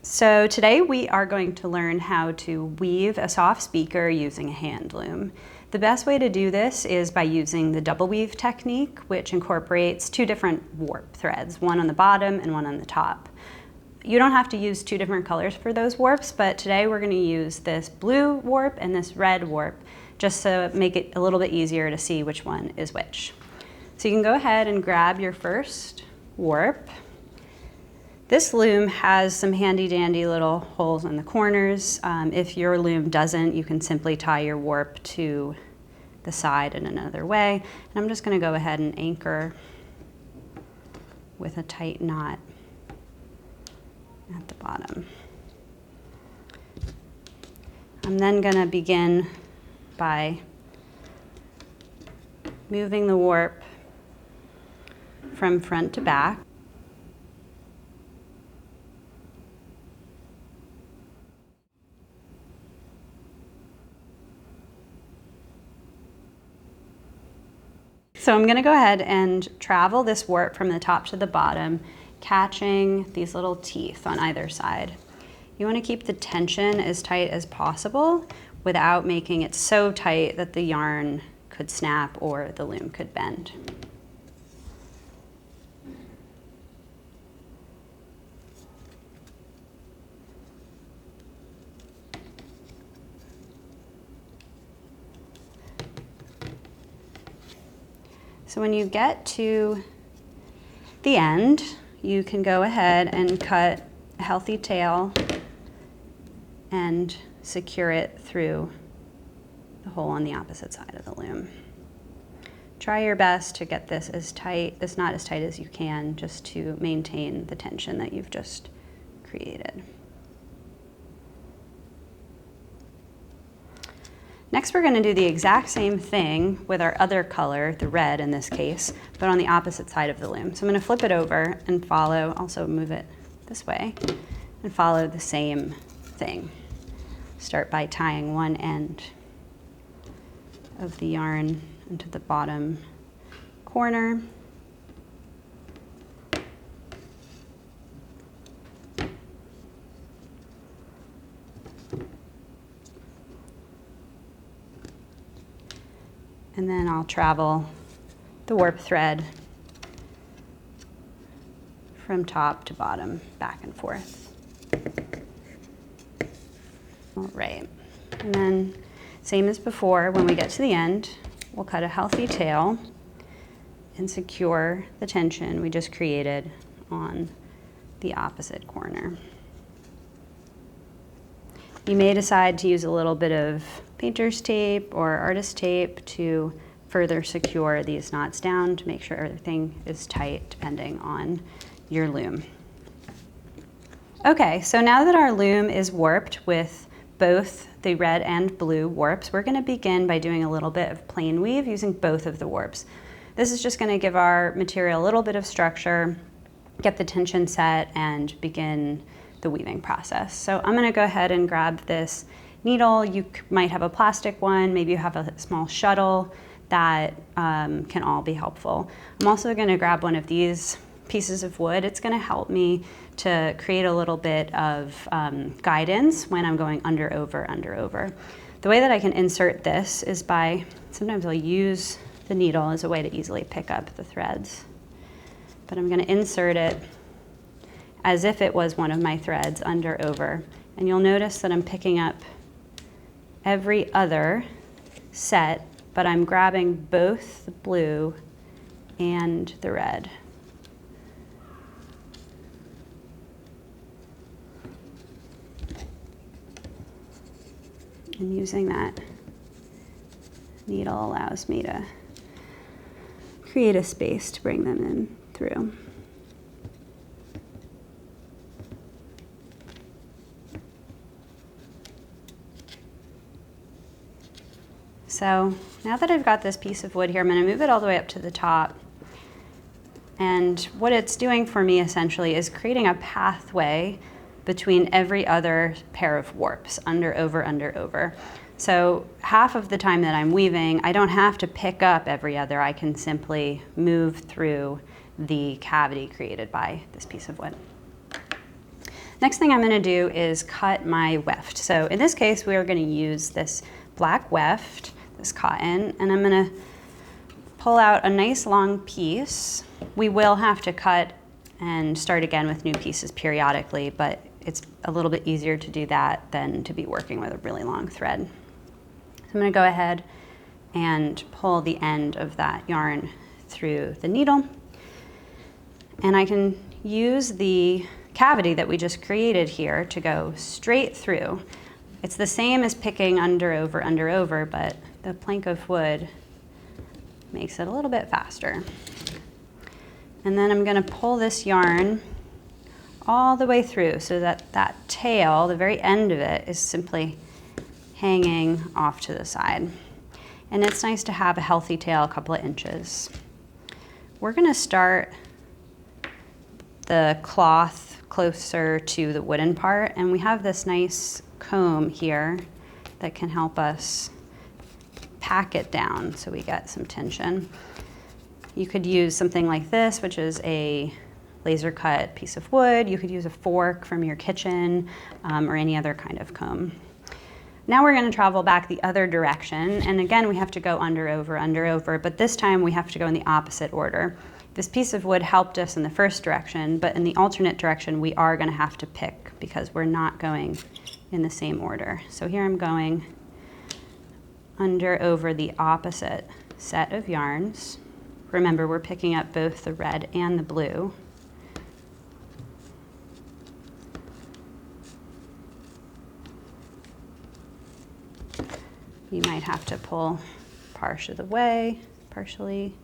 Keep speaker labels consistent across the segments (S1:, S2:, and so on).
S1: So today we are going to learn how to weave a soft speaker using a hand loom. The best way to do this is by using the double weave technique, which incorporates two different warp threads, one on the bottom and one on the top. You don't have to use two different colors for those warps, but today we're going to use this blue warp and this red warp just to make it a little bit easier to see which one is which. So you can go ahead and grab your first warp. This loom has some handy dandy little holes in the corners. If your loom doesn't, you can simply tie your warp to the side in another way. And I'm just going to go ahead and anchor with a tight knot at the bottom. I'm then going to begin by moving the warp from front to back. So I'm going to go ahead and travel this warp from the top to the bottom, catching these little teeth on either side. You want to keep the tension as tight as possible without making it so tight that the yarn could snap or the loom could bend. So when you get to the end, you can go ahead and cut a healthy tail and secure it through the hole on the opposite side of the loom. Try your best to get this knot as tight as you can, just to maintain the tension that you've just created. Next, we're going to do the exact same thing with our other color, the red in this case, but on the opposite side of the loom. So I'm going to flip it over and also move it this way, and follow the same thing. Start by tying one end of the yarn into the bottom corner. And then I'll travel the warp thread from top to bottom, back and forth. All right, and then same as before, when we get to the end, we'll cut a healthy tail and secure the tension we just created on the opposite corner. You may decide to use a little bit of painter's tape or artist tape to further secure these knots down to make sure everything is tight depending on your loom. Okay, so now that our loom is warped with both the red and blue warps, we're going to begin by doing a little bit of plain weave using both of the warps. This is just going to give our material a little bit of structure, get the tension set, and begin the weaving process. So I'm going to go ahead and grab this needle. You might have a plastic one, maybe you have a small shuttle. That can all be helpful. I'm also going to grab one of these pieces of wood. It's going to help me to create a little bit of guidance when I'm going under, over, under, over. The way that I can insert this is by, sometimes I'll use the needle as a way to easily pick up the threads. But I'm going to insert it as if it was one of my threads, under, over. And you'll notice that I'm picking up every other set, but I'm grabbing both the blue and the red. And using that needle allows me to create a space to bring them in through. So now that I've got this piece of wood here, I'm going to move it all the way up to the top. And what it's doing for me essentially is creating a pathway between every other pair of warps, under, over, under, over. So half of the time that I'm weaving, I don't have to pick up every other. I can simply move through the cavity created by this piece of wood. Next thing I'm going to do is cut my weft. So in this case, we are going to use this black weft, this cotton, and I'm going to pull out a nice long piece. We will have to cut and start again with new pieces periodically, but it's a little bit easier to do that than to be working with a really long thread. So I'm going to go ahead and pull the end of that yarn through the needle. And I can use the cavity that we just created here to go straight through. It's the same as picking under, over, but the plank of wood makes it a little bit faster. And then I'm going to pull this yarn all the way through so that that tail, the very end of it, is simply hanging off to the side. And it's nice to have a healthy tail a couple of inches. We're going to start the cloth closer to the wooden part, and we have this nice comb here that can help us pack it down so we get some tension. You could use something like this, which is a laser cut piece of wood. You could use a fork from your kitchen or any other kind of comb. Now we're going to travel back the other direction, and again we have to go under, over, but this time we have to go in the opposite order. This piece of wood helped us in the first direction, but in the alternate direction we are going to have to pick because we're not going in the same order. So here I'm going under, over the opposite set of yarns. Remember, we're picking up both the red and the blue. You might have to pull part of the way, partially.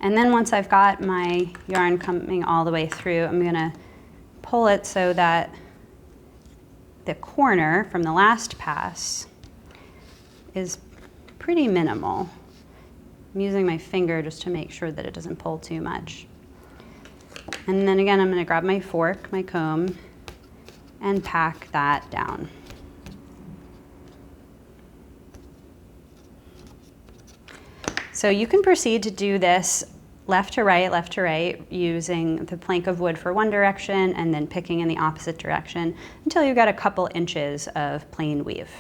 S1: And then once I've got my yarn coming all the way through, I'm going to pull it so that the corner from the last pass is pretty minimal. I'm using my finger just to make sure that it doesn't pull too much. And then again, I'm going to grab my fork, my comb, and pack that down. So you can proceed to do this left to right, using the plank of wood for one direction and then picking in the opposite direction until you've got a couple inches of plain weave.